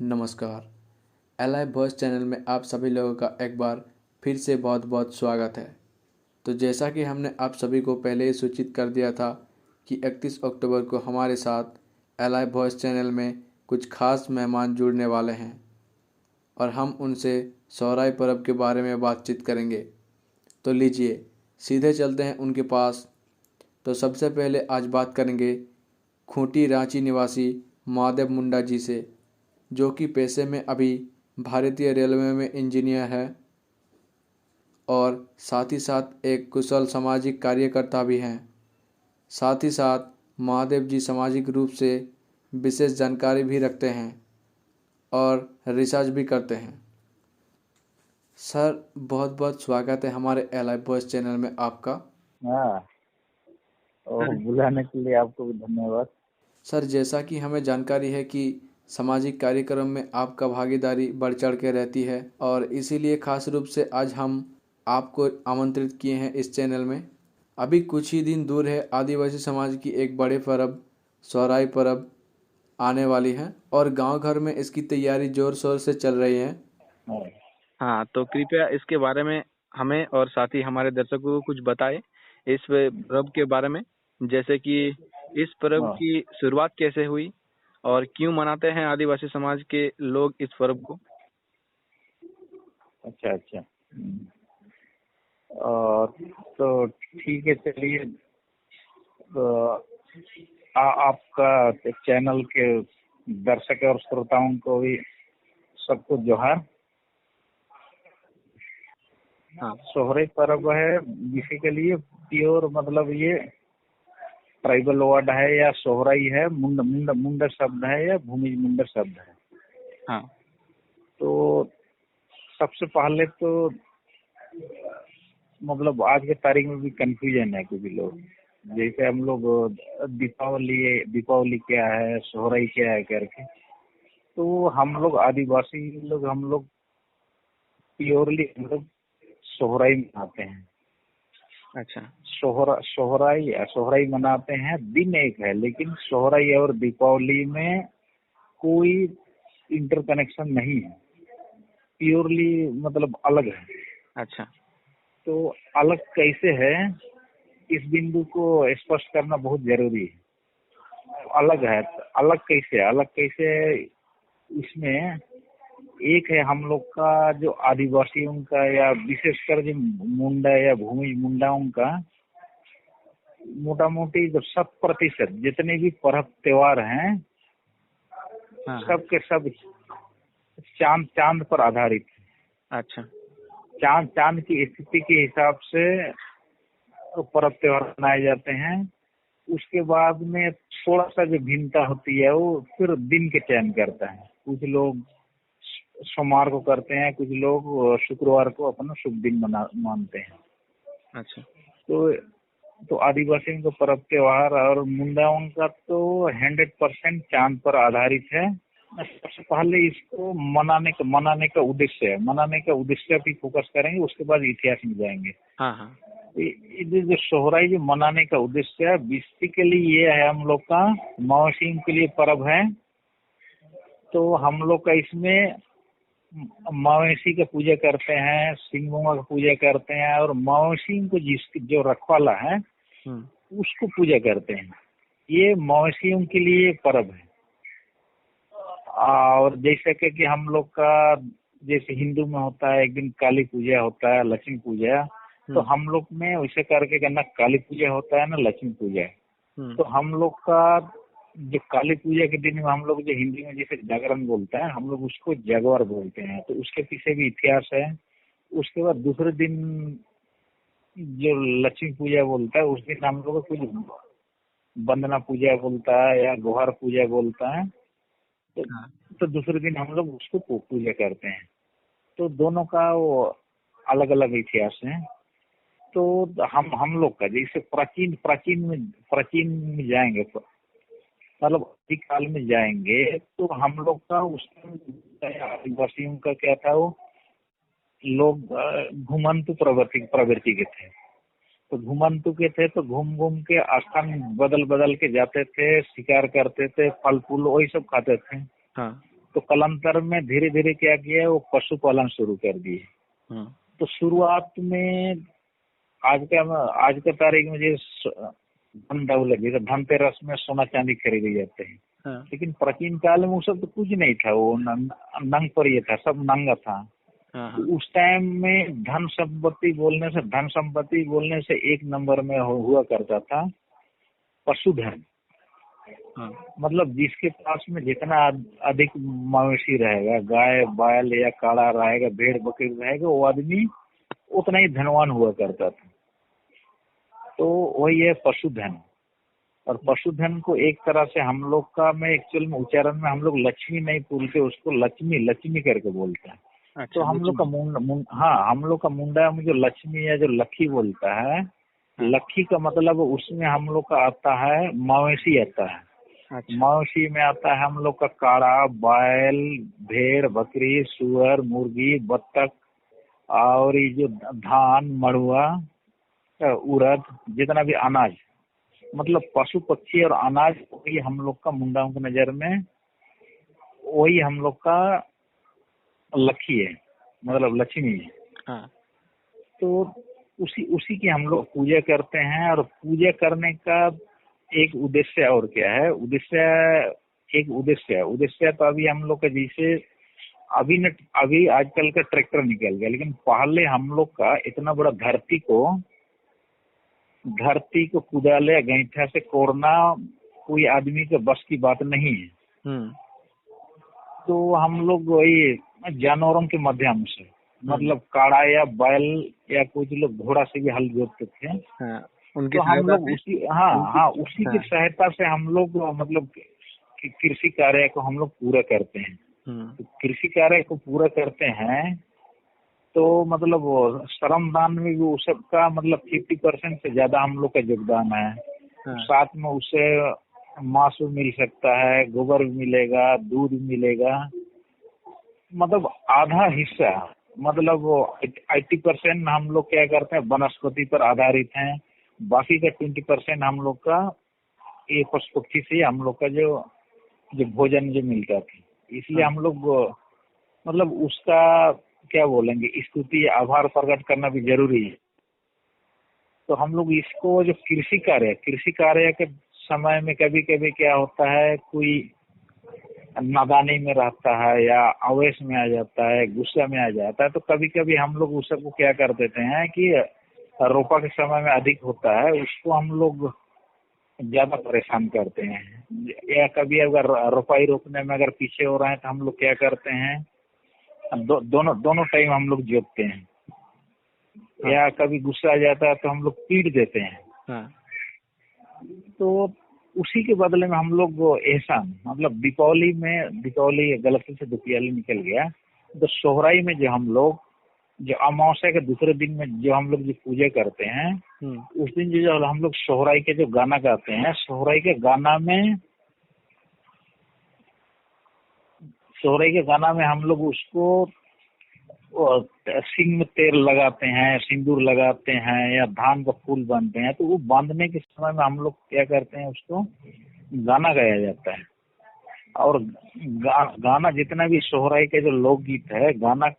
नमस्कार। Alive voice channel में आप सभी लोगों का एक बार फिर से बहुत बहुत स्वागत है। तो जैसा कि हमने आप सभी को पहले ही सूचित कर दिया था कि 31 अक्टूबर को हमारे साथ एलाइव वॉइस चैनल में कुछ खास मेहमान जुड़ने वाले हैं और हम उनसे सोहराई पर्व के बारे में बातचीत करेंगे। तो लीजिए सीधे चलते हैं उनके पास। तो सबसे पहले आज बात करेंगे खूंटी रांची निवासी महादेव मुंडा जी से, जो कि पेशे में अभी भारतीय रेलवे में इंजीनियर है और साथ ही साथ एक कुशल सामाजिक कार्यकर्ता भी हैं। साथ ही साथ महादेव जी सामाजिक रूप से विशेष जानकारी भी रखते हैं और रिसर्च भी करते हैं। सर, बहुत बहुत स्वागत है हमारे एलाइव वॉइस चैनल में आपका। हाँ, और बुलाने के लिए आपको भी धन्यवाद। सर, जैसा कि हमें जानकारी है कि सामाजिक कार्यक्रम में आपका भागीदारी बढ़ चढ़ के रहती है और इसीलिए खास रूप से आज हम आपको आमंत्रित किए हैं इस चैनल में। अभी कुछ ही दिन दूर है आदिवासी समाज की एक बड़े पर्व सोहराई पर्व आने वाली है और गांव घर में इसकी तैयारी जोर शोर से चल रही है। हाँ, तो कृपया इसके बारे में हमें और साथ ही हमारे दर्शकों को कुछ बताएं इस पर्व के बारे में, जैसे कि इस पर्व की शुरुआत कैसे हुई और क्यों मनाते हैं आदिवासी समाज के लोग इस पर्व को। अच्छा अच्छा। और तो ठीक है, चलिए। तो आपका चैनल के दर्शक और श्रोताओं को भी सबको जोहार। हाँ, सोहराई पर्व है बेसिकली प्योर, मतलब ये ट्राइबल वर्ड है या सोहराई है, मुंडा शब्द है या भूमि मुंडा शब्द है। हाँ, तो सबसे पहले तो मतलब आज के तारीख में भी कंफ्यूजन है कुछ लोग, जैसे हम लोग दीपावली क्या है, सोहराई क्या है करके। तो हम लोग आदिवासी लोग, हम लोग प्योरली हम लोग सोहराई मनाते हैं। अच्छा, सोहराई मनाते हैं। दिन एक है, लेकिन सोहराई और दीपावली में कोई इंटरकनेक्शन नहीं है, प्योरली मतलब अलग है। अच्छा, तो अलग कैसे है, इस बिंदु को स्पष्ट करना बहुत जरूरी है। अलग है, अलग कैसे है, इसमें एक है हम लोग का जो आदिवासियों का या विशेषकर जो मुंडा या भूमि मुंडाओं का, मोटा मोटी जो 100% जितने भी पर्व त्योहार हैं हाँ, सब के सब चांद चांद पर आधारित है। अच्छा, चांद की स्थिति के हिसाब से पर्व त्योहार मनाए जाते हैं। उसके बाद में थोड़ा सा जो भिन्नता होती है वो फिर दिन के चयन करता है। कुछ लोग सोमवार को करते हैं, कुछ लोग शुक्रवार को अपना शुभ दिन मानते हैं। अच्छा, तो आदिवासियों का पर्व त्योहार और मुंडाओं का तो 100% चांद पर आधारित है। सबसे पहले इसको मनाने का उद्देश्य है, मनाने का उद्देश्य भी फोकस करेंगे, उसके बाद इतिहास में जाएंगे। हाँ, हाँ, ये जो सोहराई जो मनाने का उद्देश्य है बेसिकली ये है, हम लोग का मवेशियों के लिए पर्व है। तो हम लोग का इसमें मवेशी का पूजा करते हैं, सिंगों का पूजा करते हैं, और मवेशी को जो रखवाला है उसको पूजा करते हैं। ये मवेशियों के लिए पर्व है। और जैसे कि हम लोग का जैसे हिंदू में होता है, एक दिन काली पूजा होता है, लक्ष्मी पूजा। तो हम लोग में वैसे करके ना काली पूजा होता है ना लक्ष्मी पूजा है। तो हम लोग का जो काली पूजा के दिन में हम लोग जो हिंदी में जैसे जागरण बोलते हैं, हम लोग उसको जगवार बोलते हैं। तो उसके पीछे भी इतिहास है। उसके बाद दूसरे दिन जो लक्ष्मी पूजा बोलता है, उस दिन हम लोग कुछ वंदना पूजा बोलता है या गुहार पूजा बोलता है। तो दूसरे दिन हम लोग उसको पूजा करते हैं। तो दोनों का वो अलग अलग इतिहास है। तो हम लोग का जैसे प्राचीन में जाएंगे, मतलब काल में जाएंगे, तो हम लोग का उस आदिवासियों का क्या था, वो लोग घुमंतु प्रवृत्ति के थे। तो घुमंतु के थे, तो घूम घूम के स्थान बदल बदल के जाते थे, शिकार करते थे, फल फूल वही सब खाते थे। हाँ, तो कालांतर में धीरे धीरे क्या किया, वो पशुपालन शुरू कर दिए। तो शुरुआत में आज का तारीख में धन दौलत, जैसे धनतेरस में सोना चांदी खरीदे जाते हैं, लेकिन प्राचीन काल में वो सब तो कुछ नहीं था, वो नंग पर ये था, सब नंगा था। तो उस टाइम में धन संपत्ति बोलने से एक नंबर में हुआ करता था पशुधन। मतलब जिसके पास में जितना अधिक मवेशी रहेगा, गाय बैल या काड़ा रहेगा, भेड़ बकरी रहेगा, वो आदमी उतना ही धनवान हुआ करता था। तो वही है पशुधन। और पशुधन को एक तरह से हम लोग का में एक्चुअल में उच्चारण में हम लोग लक्ष्मी नहीं बोलते, उसको लक्ष्मी करके बोलते हैं। अच्छा, तो हम लोग का हम लोग का मुंडा में जो लक्ष्मी या जो लक्की बोलता है, लक्की का मतलब उसमें हम लोग का आता है मवेशी आता है। अच्छा। मवेशी में आता है हम लोग का काड़ा, बैल, भेड़, बकरी, सुअर, मुर्गी, बत्तख और ये जो धान, मड़ुआ, उड़द, जितना भी अनाज, मतलब पशु पक्षी और अनाज, वही हम लोग का मुंडाओं की नजर में वही हम लोग का लक्ष्मी है, मतलब लक्ष्मी है। हाँ। तो उसी की हम लोग पूजा करते हैं। और पूजा करने का एक उद्देश्य और क्या है, उद्देश्य तो अभी हम लोग का जैसे अभी आजकल का ट्रैक्टर निकल गया, लेकिन पहले हम लोग का इतना बड़ा धरती को कुदाले गैंठा से कोड़ना कोई आदमी के बस की बात नहीं है। तो हम लोग वही जानवरों के माध्यम से, मतलब काड़ा या बैल या कुछ लोग घोड़ा से भी हल जोतते थे। तो हम लोग उसी की सहायता से हम लोग मतलब कृषि कार्य को हम लोग पूरा करते हैं। तो कृषि कार्य को पूरा करते हैं तो मतलब श्रम दान में भी उस सबका मतलब 50% से ज्यादा हम लोग का योगदान है। साथ में उससे मांस भी मिल सकता है, गोबर भी मिलेगा, दूध भी मिलेगा, मतलब आधा हिस्सा, मतलब 80% हम लोग क्या करते हैं वनस्पति पर आधारित हैं, बाकी का 20% हम लोग का ये पशु पक्षी से हम लोग का जो भोजन जो मिलता था। इसलिए हम लोग मतलब उसका क्या बोलेंगे, स्तुति आभार प्रकट करना भी जरूरी है। तो हम लोग इसको जो कृषि कार्य के समय में कभी कभी क्या होता है, कोई नादानी में रहता है या आवेश में आ जाता है, गुस्सा में आ जाता है, तो कभी कभी हम लोग उस सबको क्या कर देते हैं कि रोपा के समय में अधिक होता है, उसको हम लोग ज्यादा परेशान करते हैं। या कभी अगर रोपाई रोकने में अगर पीछे हो रहे हैं तो हम लोग क्या करते हैं, दोनों टाइम हम लोग जोतते हैं। हाँ। या कभी गुस्सा आ जाता है तो हम लोग पीट देते हैं। हाँ। तो उसी के बदले में हम लोग एहसान, मतलब दीपावली गलती से दुपियाली निकल गया, तो सोहराई में जो हम लोग जो अमावस्या के दूसरे दिन में जो हम लोग जो पूजा करते हैं, उस दिन जो हम लोग सोहराई के जो गाना गाते हैं, सोहराई के गाना में हम लोग उसको सिंग में तेल लगाते हैं, सिंदूर लगाते हैं या धान का फूल बांधते हैं। तो वो बांधने के समय में हम लोग क्या करते हैं, उसको गाना गाया जाता है। और गाना जितना भी सोहराई के जो लोकगीत है, गाना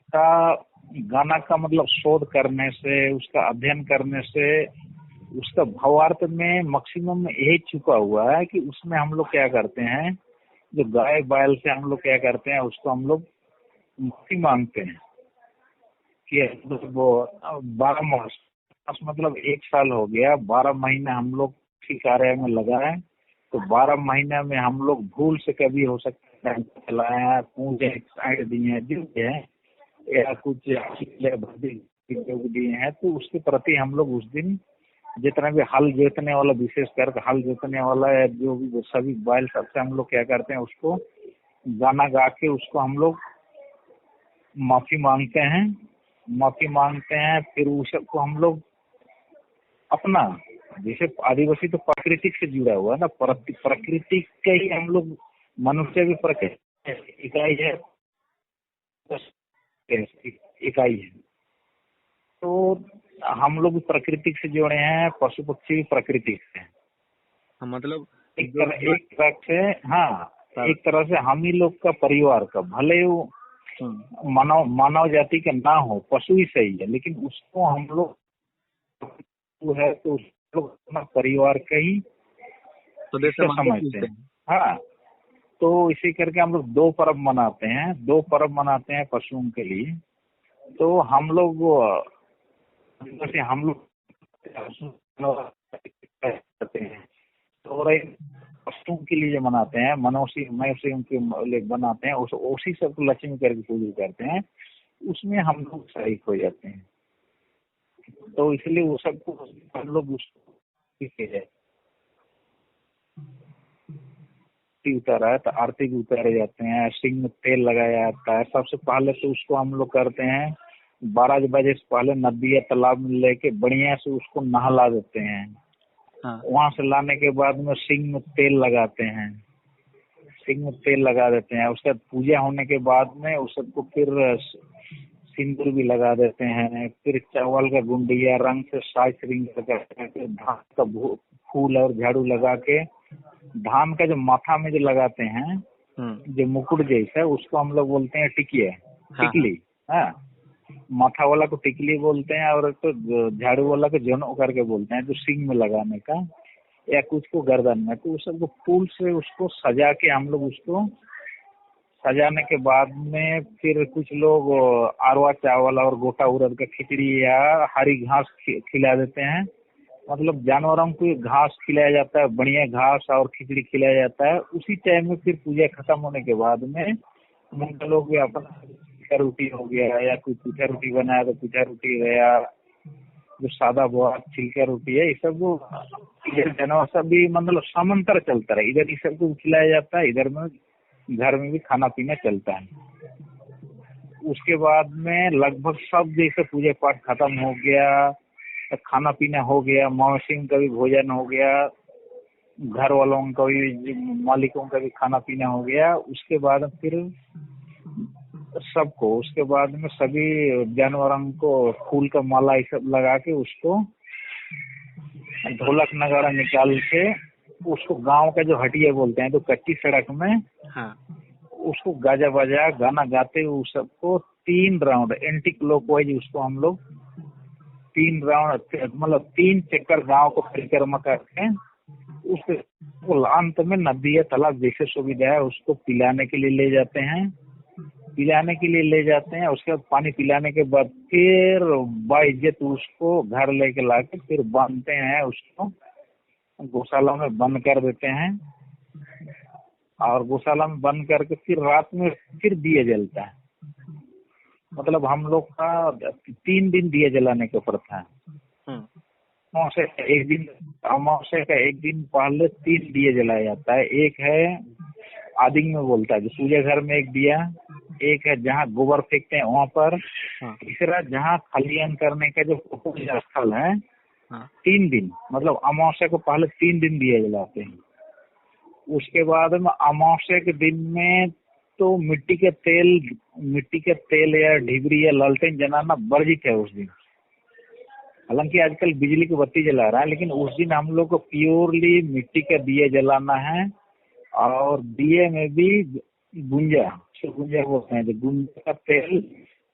का मतलब शोध करने से, उसका अध्ययन करने से, उसका भावार्थ में मैक्सिमम यही छुपा हुआ है कि उसमें हम लोग क्या करते हैं, जो गाय बैल से हम लोग क्या करते हैं, उसको हम लोग मुक्ति मांगते हैं कि वो 12 मास मतलब 1 साल हो गया, 12 महीने हम लोग किसी कार्य में लगाए, तो 12 महीने में हम लोग भूल से कभी हो सकता है चलाया, पूंजे साइड दिए जो है या कुछ दिए हैं, तो उसके प्रति हम लोग उस दिन जितना भी हल जोतने वाला, विशेष करके हल जोतने वाला या जो भी सभी बैल सबसे हम लोग क्या करते हैं, उसको गाना गा के उसको हम लोग माफी मांगते हैं। फिर उस सबको हम लोग अपना, जैसे आदिवासी तो प्राकृतिक से जुड़ा हुआ है ना, प्रकृति के ही हम लोग, मनुष्य भी प्रकृति इकाई है। तो हम लोग प्रकृति से जुड़े हैं, पशु पक्षी भी प्रकृति से, मतलब एक तरह से, हाँ, एक तरह से हम ही लोग का परिवार का, भले वो मानव जाति का ना हो, पशु ही सही है, लेकिन उसको हम लोग है तो उस लोग अपना परिवार का ही समझते हैं। हाँ, तो इसी करके हम लोग 2 पर्व मनाते हैं। 2 पर्व मनाते हैं पशुओं के लिए। तो हम लोग करते हैं, तो पशुओं के लिए जो मनाते हैं, मनुष्य उनके लिए बनाते हैं, उसी सबको लक्ष्मी करके पूजा करते हैं, उसमें हम लोग शरीक हो जाते हैं। तो इसलिए वो सबको हम लोग उतारा है तो आरती भी उतारे जाते हैं, सिंग में तेल लगाया जाता है। सबसे पहले तो उसको हम लोग करते हैं 12 बजे से पहले नदी या तालाब में लेके बढ़िया से उसको नहला देते हैं। वहां से लाने के बाद में सिंग में तेल लगाते हैं, सिंग में तेल लगा देते हैं। उसके बाद पूजा होने के बाद में उस सबको फिर सिंदूर भी लगा देते हैं। फिर चावल का गुंडिया रंग से साज श्रृंग लगा के, धान का फूल और झाड़ू लगा के, धान का जो माथा में जो लगाते हैं जो मुकुट जैसा, उसको हम लोग बोलते हैं टिकली। हाँ, माथा वाला को टिकली बोलते हैं और तो झाड़ू वाला को जनो करके बोलते हैं, जो सिंग में लगाने का या कुछ को गर्दन में। तो उस सबको फूल से उसको सजा के हम लोग उसको सजाने के बाद में फिर कुछ लोग अरवा चावल और गोटा उड़द का खिचड़ी या हरी घास खिला देते हैं। मतलब जानवरों को घास खिलाया जाता है, बढ़िया घास और खिचड़ी खिलाया जाता है। उसी टाइम में फिर पूजा खत्म होने के बाद में मुंडा लोग अपना रोटी हो गया या कोई पीठा रोटी बनाया तो पीठा रोटी गया, जो सादा बहुत छिलका रोटी है, ये सब इधर जानवर सब भी मतलब समांतर चलता है। इधर ये सबको खिलाया जाता है, इधर में घर में भी खाना पीना चलता है। उसके बाद में लगभग सब जैसे पूजा पाठ खत्म हो गया, खाना पीना हो गया, मौसम का भी भोजन हो गया, घर वालों का भी, मालिकों का भी खाना पीना हो गया। उसके बाद फिर सबको, उसके बाद में सभी जानवरों को फूल का माला ये सब लगा के उसको ढोलक नगाड़ा निकाल के उसको गांव का जो हटिया बोलते हैं, तो कच्ची सड़क में उसको गाजा बजा गाना गाते हुए उस सबको 3 राउंड एंटी क्लॉकवाइज उसको हम लोग 3 राउंड मतलब 3 चक्कर गांव को परिक्रमा करके उसको अंत में नदी या तालाब जैसे सुविधा है उसको पिलाने के लिए ले जाते हैं। उसके बाद पानी पिलाने के बाद फिर बाइज्जत उसको घर लेके लाके फिर बांधते हैं, उसको गौशाला में बंद कर देते हैं। और गौशाला में बंद करके फिर रात में फिर दिया जलता है। मतलब हम लोग का 3 दिन दिया जलाने का प्रथा है। अमावस्या का एक दिन पहले 3 दिए जलाया जाता है। एक है आदिंग में बोलता है जो सूर्य घर में एक दिया, एक है जहाँ गोबर फेंकते हैं वहाँ पर, तीसरा जहाँ खलियान करने का जो स्थल है। 3 दिन मतलब अमावस्या को पहले 3 दिन दिए जलाते हैं। उसके बाद में अमावस्या के दिन में तो मिट्टी का तेल या ढिबरी या लालटेन जलाना वर्जित है उस दिन। हालांकि आजकल बिजली की बत्ती जला रहा है, लेकिन उस दिन हम लोग को प्योरली मिट्टी का दिया जलाना है। और दिए में भी गुंजा बोलते हैं, जो गुंजा का तेल,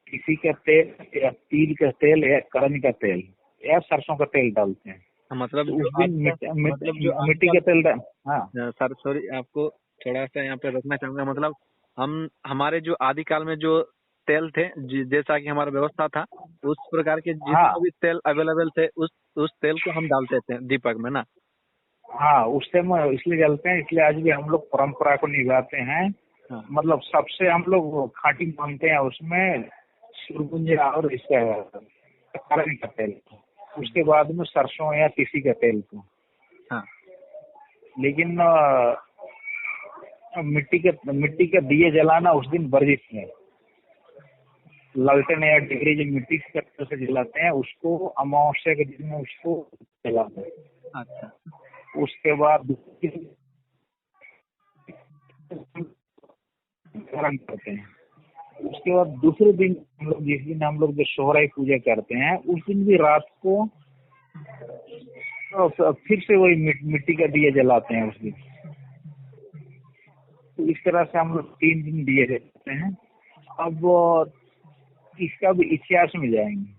किसी का तेल या तिल का तेल या कड़मी का तेल या सरसों का तेल डालते हैं। मतलब उस दिन मिट्टी का तेल। हाँ सर सॉरी, आपको थोड़ा सा यहाँ पे रोकना चाहूंगा। मतलब हमारे जो आदिकाल में जो तेल थे, जैसा कि हमारा व्यवस्था था, उस प्रकार के जितने भी तेल अवेलेबल थे उस तेल को हम डालते थे दीपक में ना। हाँ, उस टाइम इसलिए जलते हैं, इसलिए आज भी हम लोग परंपरा को निभाते हैं। मतलब सबसे हम लोग खाटी मानते हैं उसमें सुरगुंजा और इसका कड़मी का तेल, उसके बाद में सरसों या तीसी का तेल को। लेकिन मिट्टी का दिए जलाना उस दिन वर्जित है। लालटेन या डिगरी जो मिट्टी से जलाते हैं उसको अमावस्या के दिन में उसको जलाते हैं। अच्छा, उसके बाद करते हैं। उसके बाद दूसरे दिन हम लोग, जिस दिन हम लोग जो सोहराई पूजा करते हैं, उस दिन भी रात को फिर से वही मिट्टी का दिया जलाते हैं उस दिन। तो इस तरह से हम लोग 3 दिन दिए रहते हैं। अब इसका भी इतिहास में जाएंगे,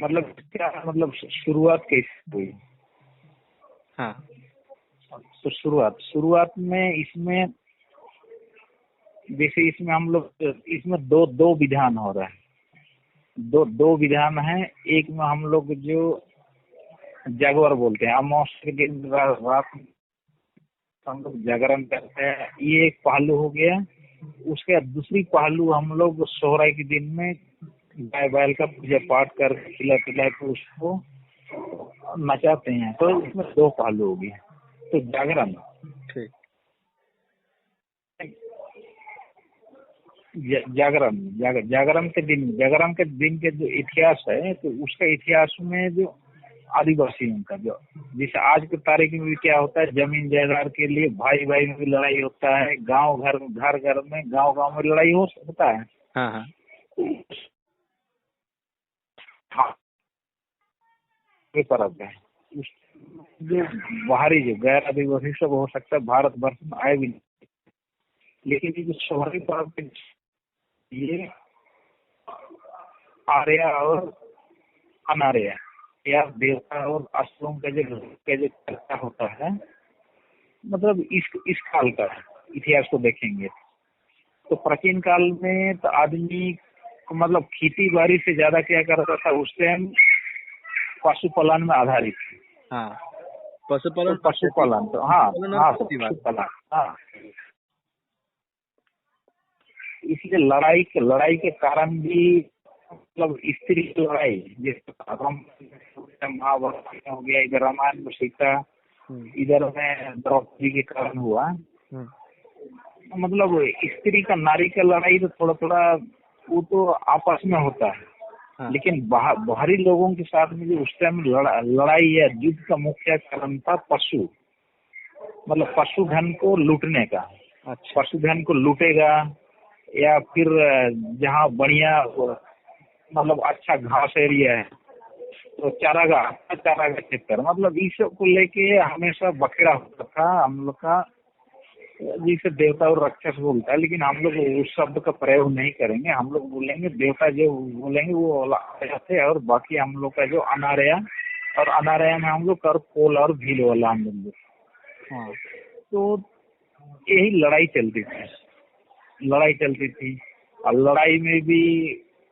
मतलब क्या, मतलब शुरुआत कैसे हुई। हाँ। तो शुरुआत में इसमें, जैसे इसमें हम लोग, इसमें दो विधान हो रहा है, दो विधान है। एक में हम लोग जो जागवर बोलते हैं, अमावस्या के दिन रात हम लोग जागरण करते हैं, ये एक पहलू हो गया। उसके दूसरी पहलू हम लोग सोहराई के दिन में गाय बैल का पूजा पाठ कर खिला पिला के उसको नचाते हैं, तो इसमें 2 पहलू हो गए। तो जागरण, ठीक। जागरण के दिन के जो इतिहास है, तो उसका इतिहास में जो आदिवासियों का, जो जैसे आज के तारीख में भी क्या होता है, जमीन जायदाद के लिए भाई भाई में भी लड़ाई होता है, गांव घर में गांव में लड़ाई होता है। हाँ हाँ। हाँ, ये फर्क है। जो बाहरी जो गैर आदिवासी सब हो सकता है भारत वर्ष में आए भी नहीं, लेकिन ये जो शहरी पर्व, ये आर्या और अनार्या या देवता और असुरों का जो चर्चा होता है, मतलब इस काल का इतिहास को देखेंगे तो प्राचीन काल में तो आदमी मतलब खेती बाड़ी से ज्यादा क्या करता था, उस टाइम पशुपालन में आधारित। हाँ, पशुपालन। तो पशुपालन, तो पशुपालन, हाँ। इसलिए लड़ाई के कारण भी, मतलब स्त्री की लड़ाई, जैसे महाभारत हो गया, इधर रामायण में सीता, इधर में द्रौपदी के कारण हुआ। मतलब स्त्री का नारी का लड़ाई तो थोड़ा वो तो आपस में होता है। हाँ। लेकिन बाहरी लोगों के साथ में जो उस टाइम लड़ाई या युद्ध का मुख्य कारण था पशु, मतलब पशुधन को लूटने का। अच्छा। पशुधन को लूटेगा, या फिर जहाँ बढ़िया मतलब अच्छा घास एरिया है तो चारागाह क्षेत्र, मतलब इस सब को लेके हमेशा बखेड़ा होता था हम लोग का, जिसे देवता और राक्षस बोलता है। लेकिन हम लोग उस शब्द का प्रयोग नहीं करेंगे, हम लोग बोलेंगे देवता जो बोलेंगे वो थे, और बाकी हम लोग का जो अनार्या, और अनार्या में हम लोग कर पोल और भील वाला हम लोग। हाँ। तो यही लड़ाई चलती थी। और लड़ाई में भी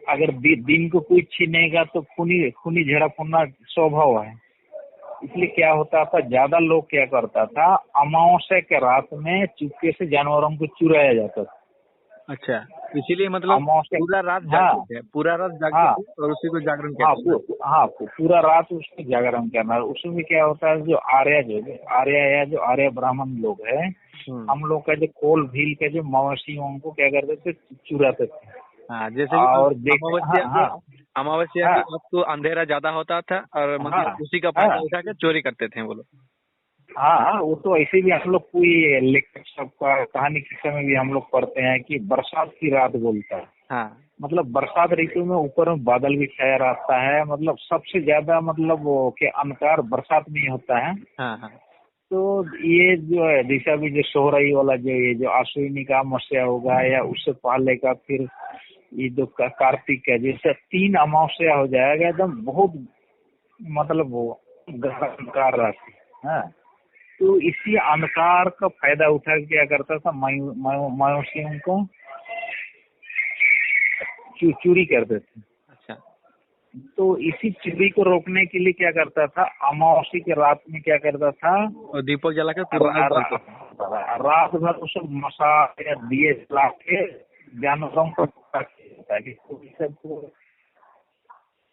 अगर दिन को कोई छीनेगा तो खूनी झड़प होना स्वभाव है। इसलिए क्या होता था, ज्यादा लोग क्या करता था, अमावस्या के रात में चुपके से जानवरों को चुराया जाता था। अच्छा, इसीलिए मतलब पूरा रात जागते थे, पूरा रात जागते थे और उसी को जागरण कहते थे। हाँ, पूरा रात उसको जागरण करना। उसमें क्या होता है, जो आर्य ब्राह्मण लोग है, हम लोग का जो कोल भील के जो मवेशियों को क्या करते थे, चुराते थे। हाँ, जैसे और अमावस्या के वक्त तो अंधेरा ज्यादा होता था और मतलब उसी का फायदा उठा के चोरी करते थे वो लोग। हाँ, वो तो ऐसे भी हम लोग कोई लेखक सबका कहानी किस्से में भी हम लोग पढ़ते हैं कि बरसात की रात बोलता है। हाँ, मतलब बरसात ऋतु में ऊपर में बादल भी छाया रहता है, मतलब सबसे ज्यादा मतलब वो के अंधकार बरसात में होता है। हाँ हाँ। तो ये जो है दिशा भी जो सोहराई वाला ये जो आश्विनी का अमावस्या होगा, या उससे पहले का फिर ये जो कार्तिक का, जैसे 3 अमावस्या हो जाएगा, एकदम बहुत मतलब वो गहरा अंधकार रहती है। तो इसी अंधकार का फायदा उठा के क्या करता था, मवेशियों को चोरी करते थे। अच्छा। तो इसी चोरी को रोकने के लिए क्या करता था, अमावस्या की रात में क्या करता था, और दीपक जला के रात भर उस मसा या दिए जला के जानवरों को ताकि सबको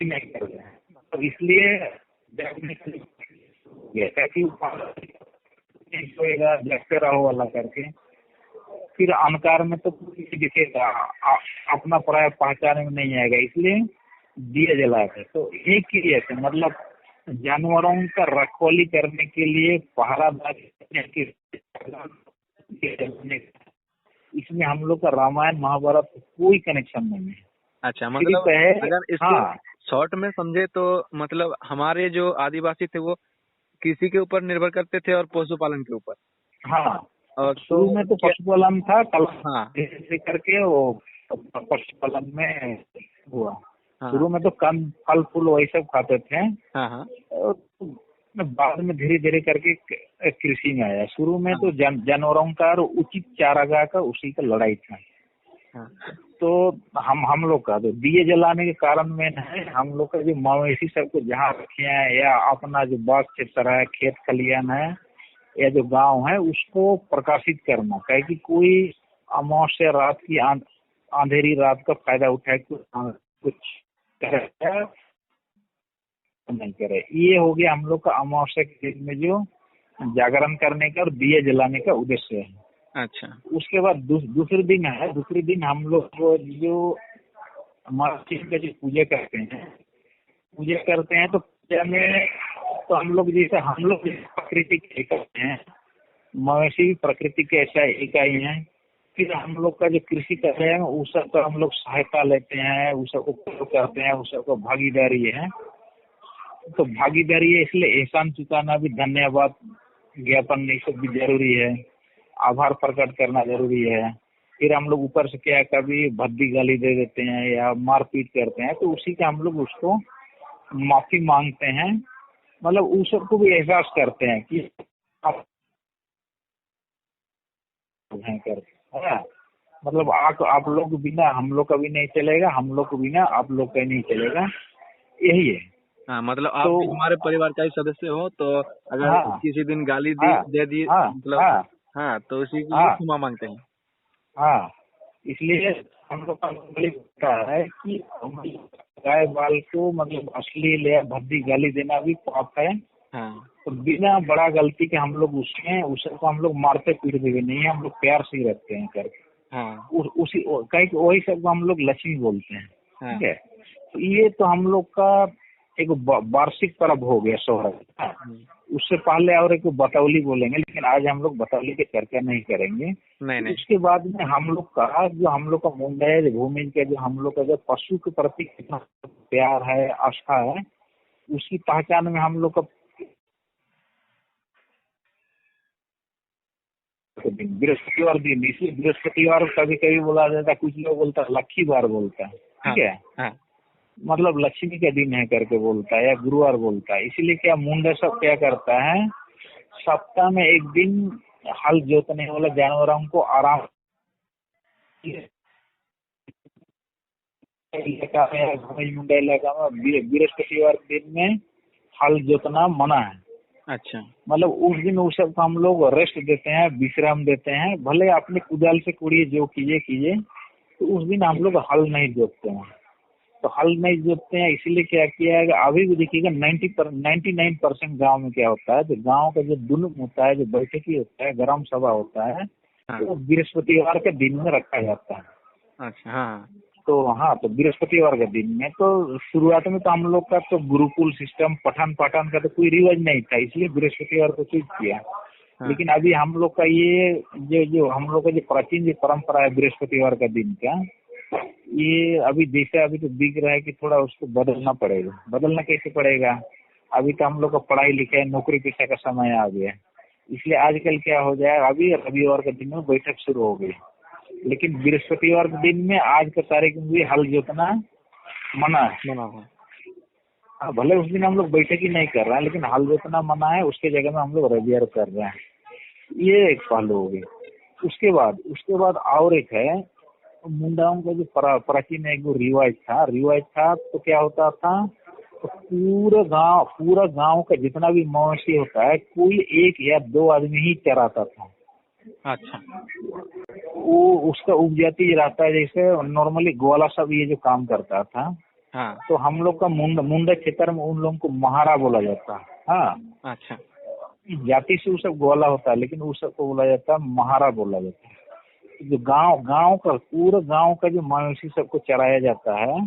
नहीं कर जाए। तो इसलिए जगते रहो वाला करके, फिर अंधकार में तो कुछ दिखेगा, अपना पराया पहचाने में नहीं आएगा, इसलिए दिए जलाते। तो एक क्रिया से मतलब जानवरों का रखवाली करने के लिए पहरादारी, इसमें हम लोग का रामायण महाभारत कोई कनेक्शन नहीं है। अच्छा, मतलब अगर इसको शॉर्ट में समझे तो मतलब हमारे जो आदिवासी थे वो कृषि के ऊपर निर्भर करते थे और पशुपालन के ऊपर। हाँ, और शुरू में तो पशुपालन था, कल हाँ से करके वो पशुपालन में हुआ। हाँ शुरू में तो कम फल फूल वही सब खाते थे, हाँ हाँ और बाद में धीरे धीरे करके कृषि में आया। शुरू में तो जानवरों का और उचित चारागाह का उसी का लड़ाई था। हाँ तो हम लोग का तो दिए जलाने के कारण में है, हम लोग का जो मवेशी सबको जहाँ रखे हैं या अपना जो बाग क्षेत्र है, खेत खलियान है या जो गांव है, उसको प्रकाशित करना, कहे कि कोई अमावस्या रात की अंधेरी रात का फायदा उठाए कुछ करे नहीं करे। ये हो गया हम लोग का अमावस्या के दिन में जो जागरण करने का और दिए जलाने का उद्देश्य है। अच्छा उसके बाद दूसरे दिन है, दूसरे दिन हम लोग जो मार्च का जो पूजा करते हैं तो पूजा में तो हम लोग जैसे प्रकृति के करते हैं, मवेशी भी प्रकृति के ऐसा इकाई है। फिर हम लोग का जो कृषि कर रहे हैं उस सब का हम लोग सहायता लेते हैं, उस सब को करते हैं, उस सब को भागीदारी है। तो भागीदारी है, इसलिए एहसान चुकाना भी, धन्यवाद ज्ञापन ये सब भी जरूरी है, आभार प्रकट करना जरूरी है। फिर हम लोग ऊपर से क्या कभी भद्दी गाली दे देते हैं या मारपीट करते हैं, तो उसी का हम लोग उसको माफी मांगते हैं, मतलब उस सबको भी एहसास करते हैं कि आप हैं करते हैं। मतलब आप लोग बिना हम लोग का भी नहीं चलेगा, हम लोग को बिना आप लोग का नहीं चलेगा, यही है। हाँ, मतलब आप तो भी हमारे परिवार का ही सदस्य हो, तो अगर हाँ किसी दिन गाली हाँ दे दी हाँ मतलब हाँ हाँ, तो उसी के लिए हाँ क्षमा मांगते हैं। हाँ, इसलिए हम लोग का होता है कि गाय बाल को मतलब अश्लील या भद्दी गाली देना भी पाप है। हाँ तो बिना बड़ा गलती के हम लोग उसमें उसको हम लोग मारते पीटते भी नहीं है, हम लोग प्यार से ही रखते हैं करके। हाँ उसी कहीं वही सबको हम लोग लक्ष्मी बोलते हैं। हाँ ठीक है, तो ये तो हम लोग का एक वार्षिक पर्व हो गया सोहरा। उससे पहले और एक बतौली बोलेंगे, लेकिन आज हम लोग बतौली की चर्चा नहीं करेंगे। नहीं उसके बाद में हम लोग का जो हम लोग का मुंडा भूमि के जो हम लोग का जो पशु के प्रति कितना प्यार है, आस्था है, उसकी पहचान में हम लोग का बृहस्पतिवार दिन, इसलिए बृहस्पतिवार कभी कभी बोला जाता है, कुछ लोग बोलता है लक्ष्मीवार बोलता है। ठीक है, हाँ मतलब लक्ष्मी का दिन है करके बोलता है या गुरुवार बोलता है। इसीलिए क्या मुंडा सब क्या करता है, सप्ताह में एक दिन हल जोतने वाला जानवरों को आराम इलाका में, मुंडा इलाका में बृहस्पतिवार के दिन में हल जोतना मना है। अच्छा मतलब उस दिन उस सबको हम लोग रेस्ट देते हैं, विश्राम देते हैं, भले अपने कुदाल से कुड़िए जो कीजिए, तो उस दिन हम लोग हल नहीं जोतते हैं। तो हल नहीं जोतते हैं, इसलिए क्या किया है, अभी भी देखिएगा 99% गाँव में क्या होता है, तो गाँव का जो दुनुक होता है, जो बैठकी होता है, ग्राम सभा होता है, तो बृहस्पतिवार के दिन में रखा जाता है। अच्छा हाँ तो बृहस्पतिवार के दिन में तो शुरुआत में तो हम लोग का तो गुरुकुल सिस्टम पठन पाठन का तो कोई रिवाज नहीं था, इसलिए बृहस्पतिवार को चूज किया। हाँ। लेकिन अभी हम लोग का ये जो हम लोग का जो प्राचीन जो परंपरा है बृहस्पतिवार का दिन का, ये अभी जैसे अभी तो दिख रहा है कि थोड़ा उसको बदलना पड़ेगा। बदलना कैसे पड़ेगा, अभी तो हम लोग का पढ़ाई लिखाई नौकरी पेशा का समय आ गया, इसलिए आजकल क्या हो जाए, अभी रविवार के दिन में बैठक शुरू हो गई, लेकिन बृहस्पतिवार के दिन में आज के तारीख में भी हल जोतना मना है। भले उस दिन हम लोग बैठक ही नहीं कर रहे हैं, लेकिन हल जोतना मना है, उसके जगह में हम लोग रविवार कर रहे हैं। ये एक पहलू हो गई। उसके बाद और एक है, मुंडाओं का जो प्राचीन एक रिवाज था, तो क्या होता था, तो पूरा गांव का जितना भी मवेशी होता है, कोई एक या दो आदमी ही चराता था। अच्छा वो उसका उपजाति रहता है, जैसे नॉर्मली ग्वाला सब ये जो काम करता था। हाँ तो हम लोग का मुंडा क्षेत्र में उन लोगों को महारा बोला जाता है। हाँ, अच्छा जाति से वो सब ग्वाला होता है, लेकिन उस सबको बोला जाता है महारा बोला जाता है। जो गांव का पूरा गांव का जो मवेशी सबको चराया जाता है,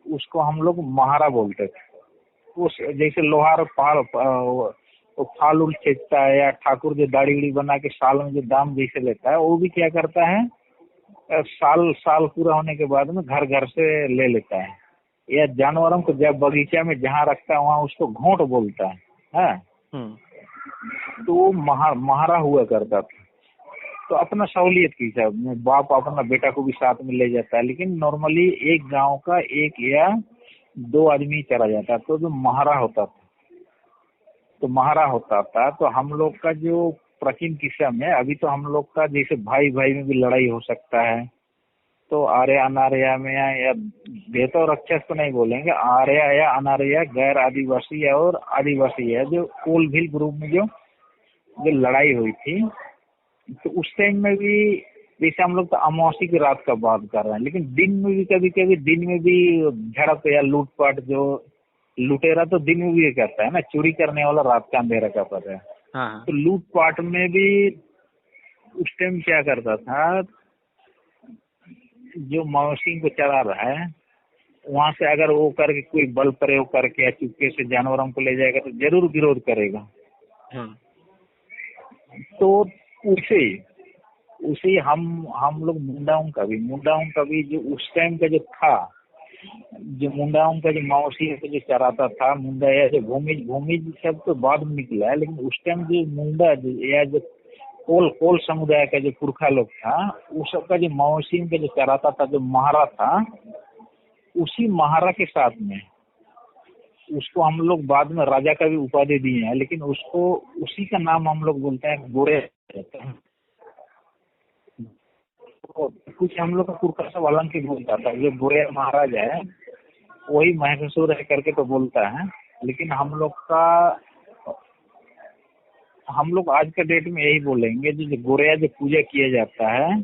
उसको हम लोग महारा बोलते थे। उस जैसे लोहार फाल उल खींचता है, या ठाकुर जो दाढ़ी उड़ी बना के साल में जो दाम जैसे लेता है, वो भी क्या करता है, साल पूरा होने के बाद में घर घर से ले लेता है। या जानवरों को जब बगीचा में जहाँ रखता है वहाँ उसको घोंट बोलता है। तो महारा हुआ करता था। तो अपना सहूलियत के हिसाब में बाप अपना बेटा को भी साथ में ले जाता है, लेकिन नॉर्मली एक गांव का एक या दो आदमी चला जाता है। तो जो महारा होता था, तो हम लोग का जो प्राचीन किस्सा में, अभी तो हम लोग का जैसे भाई भाई में भी लड़ाई हो सकता है, तो आर्य अनार्य में या बेहतर और राक्षस तो नहीं बोलेंगे, आर्य या अनार्य, गैर आदिवासी और आदिवासी है, जो कोलभील ग्रुप में जो लड़ाई हुई थी, तो उस टाइम में भी जैसे हम लोग तो अमावस्या की रात का बात कर रहे हैं, लेकिन दिन में भी कभी कभी दिन में भी झड़प या लूटपाट, जो लुटेरा तो दिन में भी करता है ना, चोरी करने वाला रात का अंधेरा का पता है। हाँ। तो लूटपाट में भी उस टाइम क्या करता था, जो मवेशी को चला रहा है वहां से अगर वो करके कोई बल प्रयोग करके या चुपके से जानवरों को ले जाएगा तो जरूर विरोध करेगा। तो उसे हम लोग मुंडाओं का भी जो उस टाइम का जो था, जो मुंडाओं का जो मवेशी को जो चराता था, मुंडा या जो भूमिज सब तो बाद में निकला है, लेकिन उस टाइम जो मुंडा या जो कोल समुदाय का जो पुरखा लोग था, उस सबका जो मवेशी का जो चराता था, जो महारा था, उसी महारा के साथ में उसको हम लोग बाद में राजा का भी उपाधि दिए हैं, लेकिन उसको उसी का नाम हम लोग बोलते हैं गोरे रहते हैं। तो कुछ हम लोग का पुरखा सब अलग ही बोलता था, जो गोरे महाराज है वही महसूर रह करके तो बोलता है, लेकिन हम लोग आज का डेट में यही बोलेंगे, जो गोरिया जो पूजा किया जाता है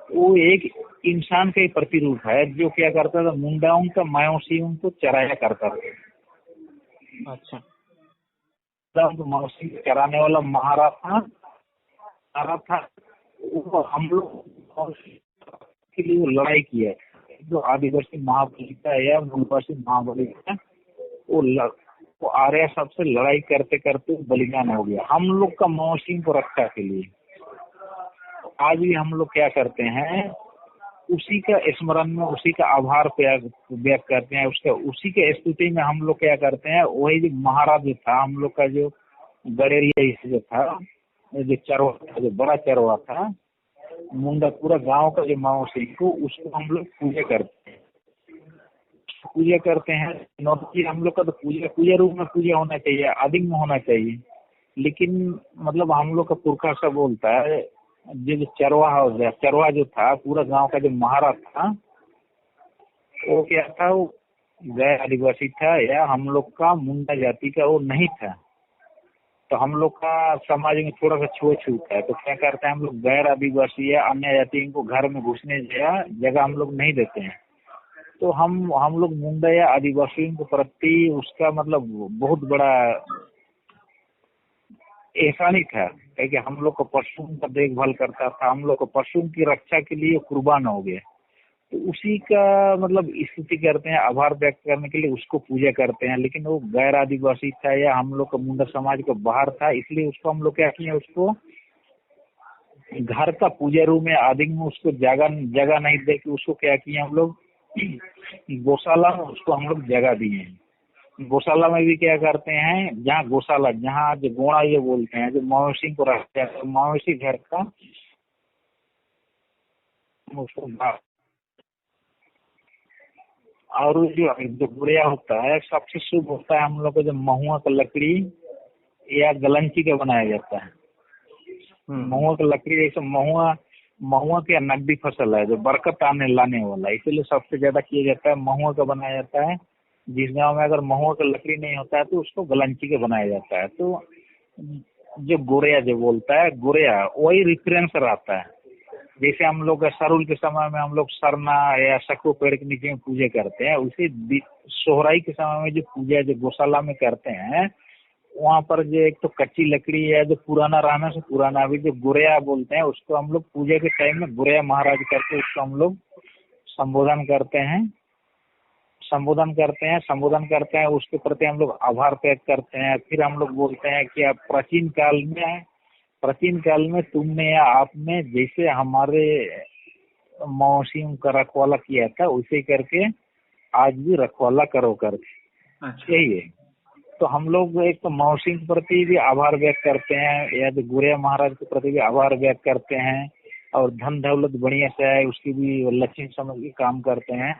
वो एक इंसान का ही प्रतिरूप है, जो क्या करता था, मुंडाओं का मवेशियों को चराया करता था। अच्छा। तो मवेशी चराने वाला महारा था, वो हम लोग के लिए वो लड़ाई किया, जो आदिवासी महाबली था या मूलवासी महाबली था, वो आर्य सबसे लड़ाई करते करते बलिदान हो गया हम लोग का मवेशी को रक्षा के लिए। आज भी हम लोग क्या करते हैं, उसी का स्मरण में उसी का आभार व्यक्त करते हैं, उसका उसी के स्तुति में हम लोग क्या करते हैं, वही जो महाराज जो था हम लोग का, जो गड़ेरिया जो था, जो चरवा था, जो बड़ा चरवा था, मुंडा पूरा गांव का जो मवेशी को, उसको हम लोग पूजा करते हैं। नॉर्मली हम लोग का तो पूजा रूप में पूजा होना चाहिए, आदिम में होना चाहिए, लेकिन मतलब हम लोग का पुरखा सब बोलता है, जो चरवा जो था, पूरा गांव का जो महारा था, वो क्या था, वो गैर आदिवासी था या हम लोग का मुंडा जाति का वो नहीं था। तो हम लोग का समाज में थोड़ा सा छूत है, तो क्या करते हैं हम लोग, गैर आदिवासी या अन्य जाति को घर में घुसने जगह हम लोग नहीं देते हैं। तो हम लोग मुंडा या आदिवासियों के प्रति उसका मतलब बहुत बड़ा एहसान ही था, क्योंकि हम लोग को पशुओं का देखभाल करता था, हम लोग को पशुओं की रक्षा के लिए कुर्बान हो गया। तो उसी का मतलब स्तुति करते हैं, आभार व्यक्त करने के लिए उसको पूजा करते हैं। लेकिन वो गैर आदिवासी था या हम लोग का मुंडा समाज का बाहर था, इसलिए उसको हम लोग क्या किए, उसको घर का पूजा रूम में आदि में उसको जगह नहीं दे के उसको क्या किए हम लोग, गौशाला में उसको हम लोग जगह दिए हैं। गौशाला में भी क्या करते हैं, जहाँ गौशाला, जहाँ जो गोड़ा ये बोलते हैं, जो मवेशी को रखते हैं, तो मवेशी घर का उसको, और जो गुड़िया होता है सबसे शुभ होता है हम लोग को, जो महुआ का लकड़ी या गलंची का बनाया जाता है। महुआ का लकड़ी, जैसे महुआ की नकदी फसल है जो बरकत लाने वाला है, इसलिए सबसे ज्यादा किया जाता है महुआ का बनाया जाता है। जिस गांव में अगर महुआ का लकड़ी नहीं होता है तो उसको गलंची का बनाया जाता है। तो जो गोरिया जो बोलता है, गोरिया वही रेफरेंस रहता है। जैसे हम लोग सरुल के समय में हम लोग सरना या सको पेड़ के नीचे में पूजा करते हैं, उसी सोहराई के समय में जो पूजा जो गौशाला में करते हैं, वहाँ पर जो एक तो कच्ची लकड़ी है जो पुराना रहना से पुराना, अभी जो गोरिया बोलते हैं उसको हम लोग पूजा के टाइम में गोरिया महाराज करके उसको हम लोग संबोधन करते हैं, उसके प्रति हम लोग आभार व्यक्त करते हैं। फिर हम लोग बोलते हैं कि आप प्राचीन काल में तुमने या आपने जैसे हमारे मवेशियों का रखवाला किया था, वैसे करके आज भी रखवाला करो करके। अच्छा। यही है। तो हम लोग एक तो मवेशी के प्रति भी आभार व्यक्त करते हैं, या जो गोरिया महाराज के प्रति भी आभार व्यक्त करते हैं। और धन दौलत बढ़िया से आए उसकी भी लक्ष्मी समझ के काम करते हैं।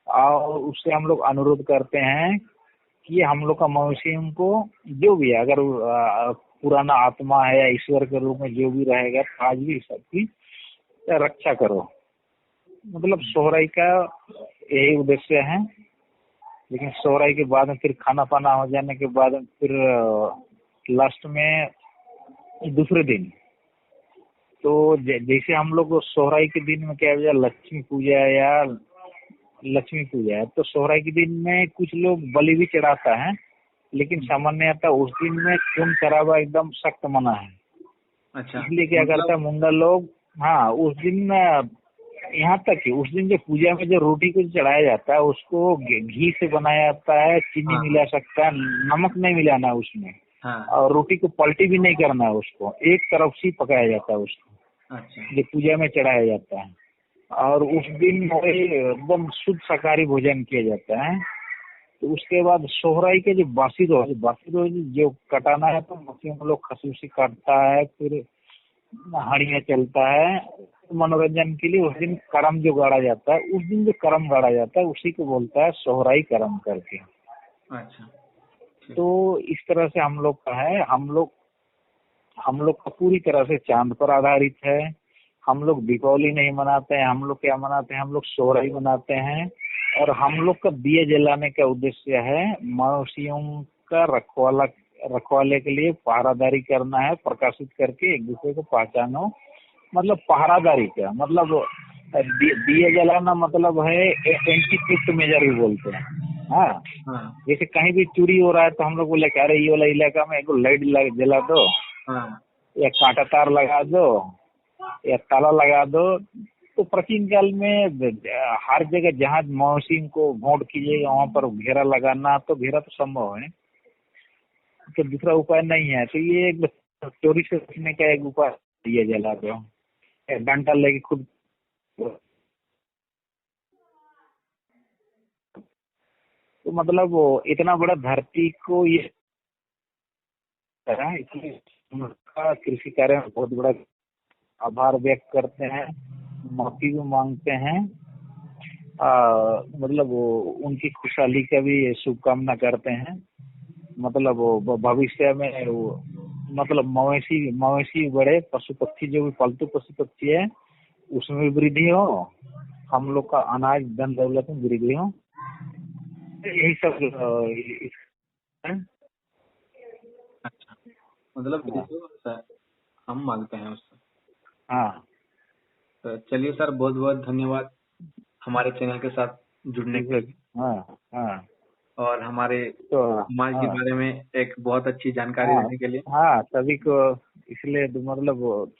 और उससे हम लोग अनुरोध करते हैं कि हम लोग का मवेशी को जो भी है, अगर पुराना आत्मा है या ईश्वर के रूप में जो भी रहेगा, तो आज भी सबकी रक्षा करो। मतलब सोहराई का यही उद्देश्य है। लेकिन सोहराई के बाद में फिर खाना पाना हो जाने के बाद फिर लास्ट में दूसरे दिन तो जैसे हम लोग सोहराई के दिन में क्या है, लक्ष्मी पूजा या लक्ष्मी पूजा है, तो सोहराई के दिन में कुछ लोग बलि भी चढ़ाता है। लेकिन सामान्यतः उस दिन में खून खराबा एकदम सख्त मना है। अच्छा, इसलिए क्या करता है मुंडा लोग, हाँ उस दिन यहाँ तक कि उस दिन जो पूजा में जो रोटी को चढ़ाया जाता है उसको घी से बनाया जाता है, चीनी मिला सकता है, नमक नहीं मिलाना है उसमें। और रोटी को पलटी भी नहीं करना है, उसको एक तरफ से पकाया जाता है उसको। जो पूजा में चढ़ाया जाता है। और उस दिन एकदम शुद्ध शाकाहारी भोजन किया जाता है। तो उसके बाद सोहराई के जो बासी रोज जो कटाना है, तो मछलियों को लोग खसूसी काटता है, फिर हड़िया चलता है मनोरंजन के लिए। उस दिन करम जो गाड़ा जाता है, उस दिन जो करम गाड़ा जाता है उसी को बोलता है सोहराई करम करके। अच्छा, तो इस तरह से हम लोग का है। हम लोग का पूरी तरह से चांद पर आधारित है। हम लोग दीपावली नहीं मनाते हैं। हम लोग क्या मनाते हैं, हम लोग सोहराई मनाते हैं। और हम लोग का दिए जलाने का उद्देश्य है मवेशियों का रखवाले के लिए पहरादारी करना है, प्रकाशित करके एक दूसरे को पहचानो। मतलब पहरादारी का मतलब दिए जलाना मतलब है एंटी थेफ्ट मेजर भी बोलते हैं। हाँ, जैसे कहीं भी चोरी हो रहा है तो हम लोग बोले अरे ये वाला इलाका में एक लाइट जला दो, या कांटा तार लगा दो, या ताला लगा दो। तो प्राचीन काल में हर जगह जहाँ मवेशी को भोंट कीजिएगा वहाँ पर घेरा लगाना, तो घेरा तो संभव है, तो दूसरा उपाय नहीं है। तो ये एक चोरी से बचने का एक उपाय दिया जला दो, डंडा लेके खुद। तो मतलब वो इतना बड़ा धरती को ये इसलिए उनका कृषि कार्य में बहुत बड़ा आभार व्यक्त करते हैं, माफी भी मांगते हैं। मतलब वो उनकी खुशहाली का भी शुभकामना करते हैं। मतलब वो भविष्य में वो मतलब मवेशी बड़े पशु पक्षी जो भी पालतू पशु पक्षी है उसमें भी वृद्धि हो, हम लोग का अनाज धन दौलत में वृद्धि हो। यही सब अच्छा, मतलब हम मांगते हैं उससे। हाँ, तो चलिए सर, बहुत बहुत धन्यवाद हमारे चैनल के साथ जुड़ने के लिए। हाँ, और हमारे समाज के बारे में एक बहुत अच्छी जानकारी देने के लिए। हाँ, सभी को इसलिए मतलब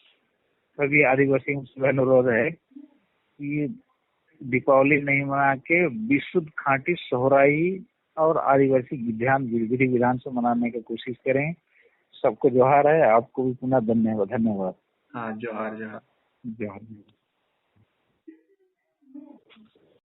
सभी आदिवासियों से अनुरोध है कि दीपावली नहीं मना के विशुद्ध खांटी सोहराई और आदिवासी विधि विधान से मनाने की कोशिश करें। सबको जोहार है। आपको भी पुनः धन्यवाद। हाँ, जोहार जोहार। जोहार।